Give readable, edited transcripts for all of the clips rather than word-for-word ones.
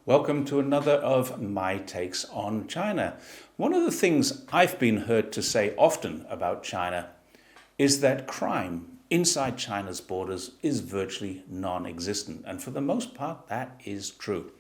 Welcome to another of my takes on China. One of the things I've been heard to say often about China is that crime inside China's borders is virtually non-existent. And for the most part, that is true.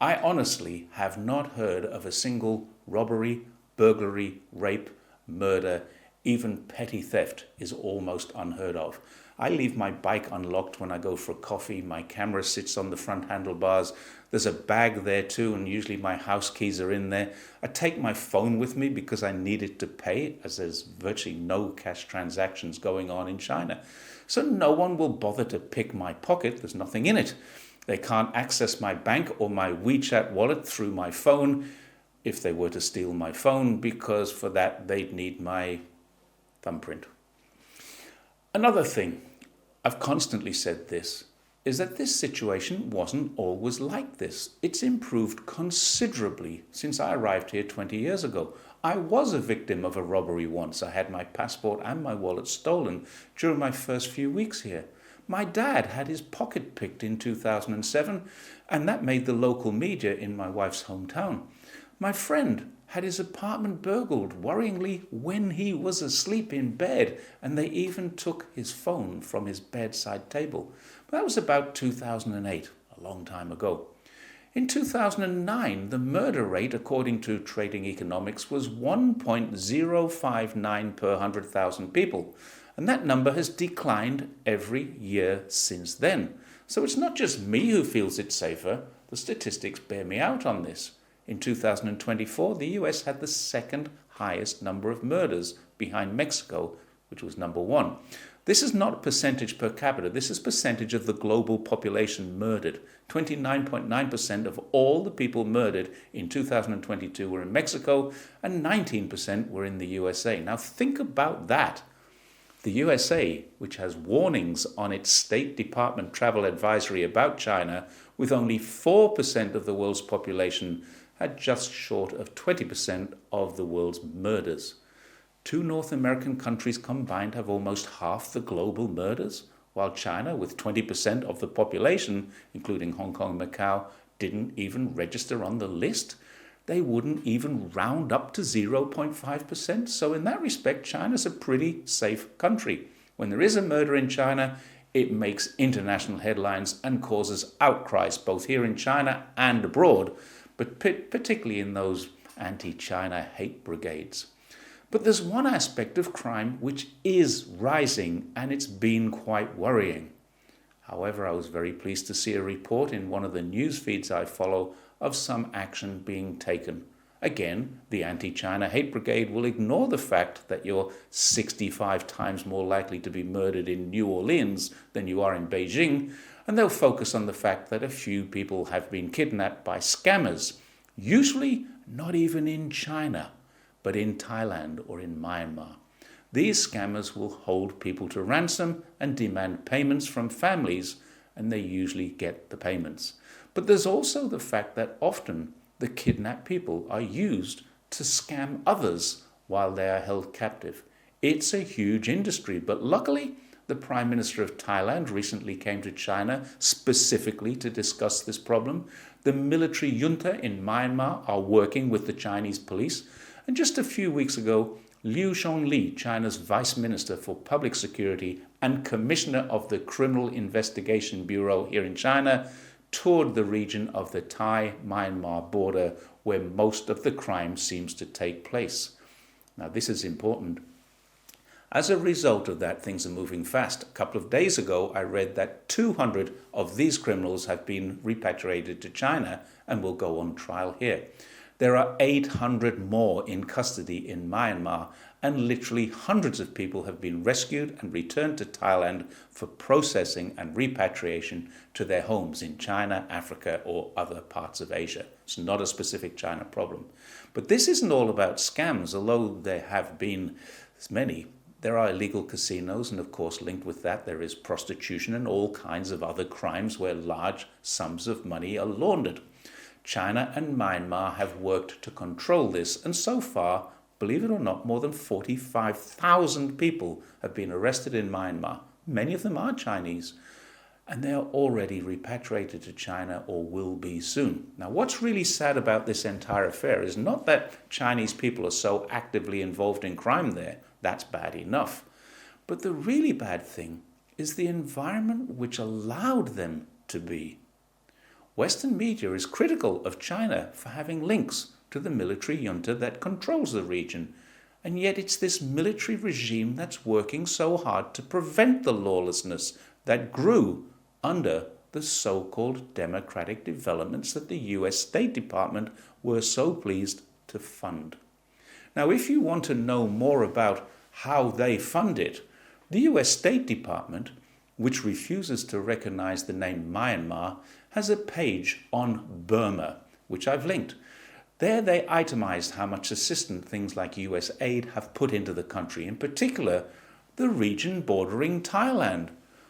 I honestly have not heard of a single robbery, burglary, rape, murder, even petty theft is almost unheard of. I leave my bike unlocked when I go for a coffee. My camera sits on the front handlebars. There's a bag there too, and usually my house keys are in there. I take my phone with me because I need it to pay, as there's virtually no cash transactions going on in China. So no one will bother to pick my pocket. There's nothing in it. They can't access my bank or my WeChat wallet through my phone if they were to steal my phone, because for that they'd need my thumbprint. Another thing, I've constantly said this, is that this situation wasn't always like this. It's improved considerably since I arrived here 20 years ago. I was a victim of a robbery once. I had my passport and my wallet stolen during my first few weeks here. My dad had his pocket picked in 2007, and that made the local media in my wife's hometown. My friend had his apartment burgled worryingly when he was asleep in bed, and they even took his phone from his bedside table. But that was about 2008, a long time ago. In 2009, the murder rate, according to Trading Economics, was 1.059 per 100,000 people, and that number has declined every year since then. So it's not just me who feels it's safer. The statistics bear me out on this. In 2024, the US had the second highest number of murders, behind Mexico, which was number one. This is not percentage per capita. This is percentage of the global population murdered. 29.9% of all the people murdered in 2022 were in Mexico, and 19% were in the USA. Now think about that. The USA, which has warnings on its State Department travel advisory about China, with only 4% of the world's population, had just short of 20% of the world's murders. Two North American countries combined have almost half the global murders, while China, with 20% of the population, including Hong Kong and Macau, didn't even register on the list. They wouldn't even round up to 0.5%. So in that respect, China's a pretty safe country. When there is a murder in China, it makes international headlines and causes outcries, both here in China and abroad, but particularly in those anti-China hate brigades. But there's one aspect of crime which is rising, and it's been quite worrying. However, I was very pleased to see a report in one of the news feeds I follow of some action being taken. Again, the anti-China hate brigade will ignore the fact that you're 65 times more likely to be murdered in New Orleans than you are in Beijing, and they'll focus on the fact that a few people have been kidnapped by scammers, usually not even in China, but in Thailand or in Myanmar. These scammers will hold people to ransom and demand payments from families, and they usually get the payments. But there's also the fact that often the kidnapped people are used to scam others while they are held captive. It's a huge industry, but luckily the Prime Minister of Thailand recently came to China specifically to discuss this problem. The military junta in Myanmar are working with the Chinese police, and just a few weeks ago, Liu Zhongli, China's Vice Minister for Public Security and Commissioner of the Criminal Investigation Bureau here in China, toured the region of the Thai-Myanmar border where most of the crime seems to take place. Now, this is important. As a result of that, things are moving fast. A couple of days ago, I read that 200 of these criminals have been repatriated to China and will go on trial here. There are 800 more in custody in Myanmar, and literally hundreds of people have been rescued and returned to Thailand for processing and repatriation to their homes in China, Africa, or other parts of Asia. It's not a specific China problem. But this isn't all about scams, although there have been many. There are illegal casinos, and of course linked with that there is prostitution and all kinds of other crimes where large sums of money are laundered. China and Myanmar have worked to control this, and so far, believe it or not, more than 45,000 people have been arrested in Myanmar. Many of them are Chinese. and they are already repatriated to China or will be soon. Now, what's really sad about this entire affair is not that Chinese people are so actively involved in crime there. That's bad enough. But the really bad thing is the environment which allowed them to be. Western media is critical of China for having links to the military junta that controls the region, and yet it's this military regime that's working so hard to prevent the lawlessness that grew under the so-called democratic developments that the US State Department were so pleased to fund. Now, if you want to know more about how they fund it, the US State Department, which refuses to recognize the name Myanmar, has a page on Burma, which I've linked. There they itemized how much assistance things like US aid have put into the country, in particular the region bordering Thailand.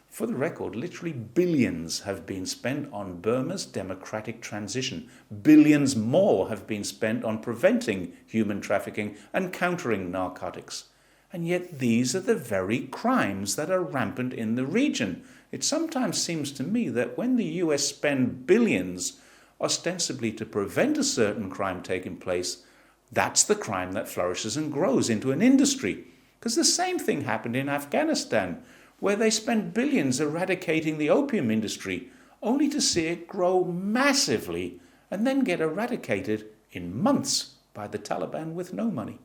For the record, literally billions have been spent on Burma's democratic transition. Billions more have been spent on preventing human trafficking and countering narcotics. And yet these are the very crimes that are rampant in the region. It sometimes seems to me that when the US spend billions ostensibly to prevent a certain crime taking place, that's the crime that flourishes and grows into an industry. Because the same thing happened in Afghanistan, where they spent billions eradicating the opium industry, only to see it grow massively and then get eradicated in months by the Taliban with no money.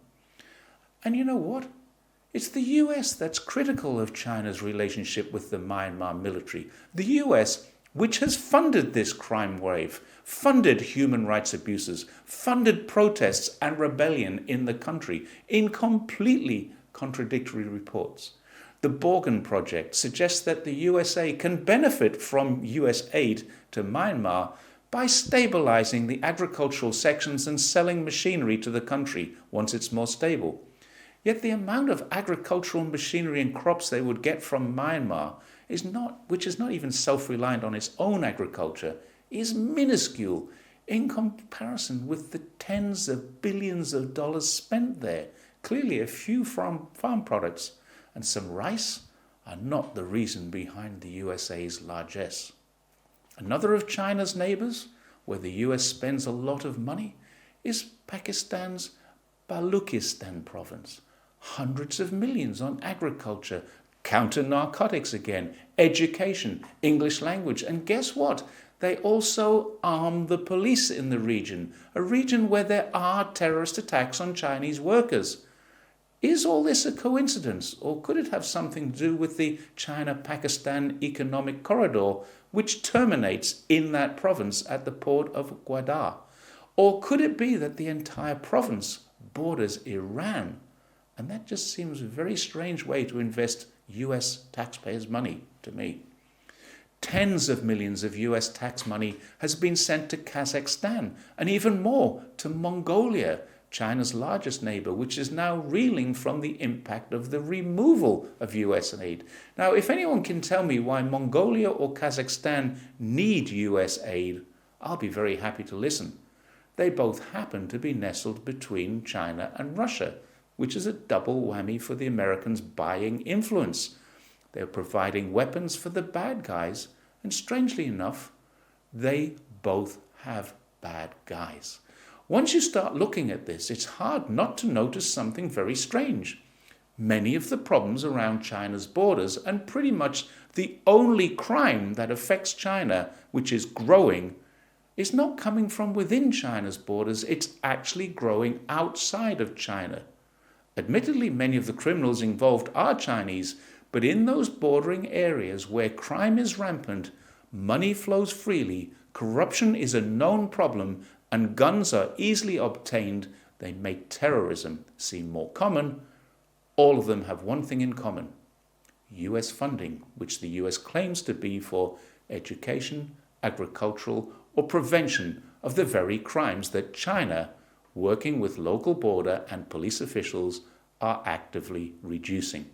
And you know what? It's the US that's critical of China's relationship with the Myanmar military. The US, which has funded this crime wave, funded human rights abuses, funded protests and rebellion in the country in completely contradictory reports. The Borgen Project suggests that the USA can benefit from US aid to Myanmar by stabilizing the agricultural sections and selling machinery to the country once it's more stable. Yet the amount of agricultural machinery and crops they would get from Myanmar which is not even self-reliant on its own agriculture, is minuscule in comparison with the tens of billions of dollars spent there. Clearly a few farm products and some rice are not the reason behind the USA's largesse. Another of China's neighbors, where the US spends a lot of money, is Pakistan's Baluchistan province. Hundreds of millions on agriculture, counter narcotics again, education, English language, and guess what? They also arm the police in the region, a region where there are terrorist attacks on Chinese workers. Is all this a coincidence, or could it have something to do with the China-Pakistan economic corridor, which terminates in that province at the port of Gwadar? Or could it be that the entire province borders Iran? And that just seems a very strange way to invest US taxpayers' money to me. Tens of millions of US tax money has been sent to Kazakhstan, and even more to Mongolia, China's largest neighbor, which is now reeling from the impact of the removal of US aid. Now, if anyone can tell me why Mongolia or Kazakhstan need US aid, I'll be very happy to listen. They both happen to be nestled between China and Russia, which is a double whammy for the Americans buying influence. They're providing weapons for the bad guys, and strangely enough, they both have bad guys. Once you start looking at this, it's hard not to notice something very strange. Many of the problems around China's borders, and pretty much the only crime that affects China, which is growing, is not coming from within China's borders, it's actually growing outside of China. Admittedly, many of the criminals involved are Chinese, but in those bordering areas where crime is rampant, money flows freely, corruption is a known problem, and guns are easily obtained, they make terrorism seem more common. All of them have one thing in common: US funding, which the US claims to be for education, agricultural, or prevention of the very crimes that China, working with local border and police officials, are actively reducing.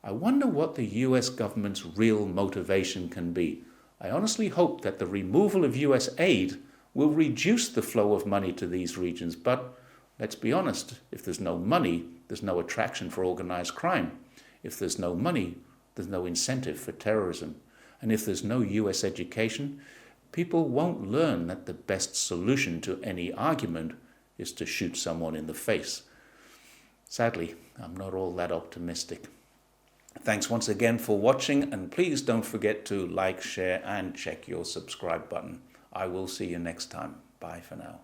I wonder what the US government's real motivation can be. I honestly hope that the removal of US aid will reduce the flow of money to these regions, but let's be honest, if there's no money, there's no attraction for organized crime. If there's no money, there's no incentive for terrorism. And if there's no US education, people won't learn that the best solution to any argument is to shoot someone in the face. Sadly, I'm not all that optimistic. Thanks once again for watching, and please don't forget to like, share, and check your subscribe button. I will see you next time. Bye for now.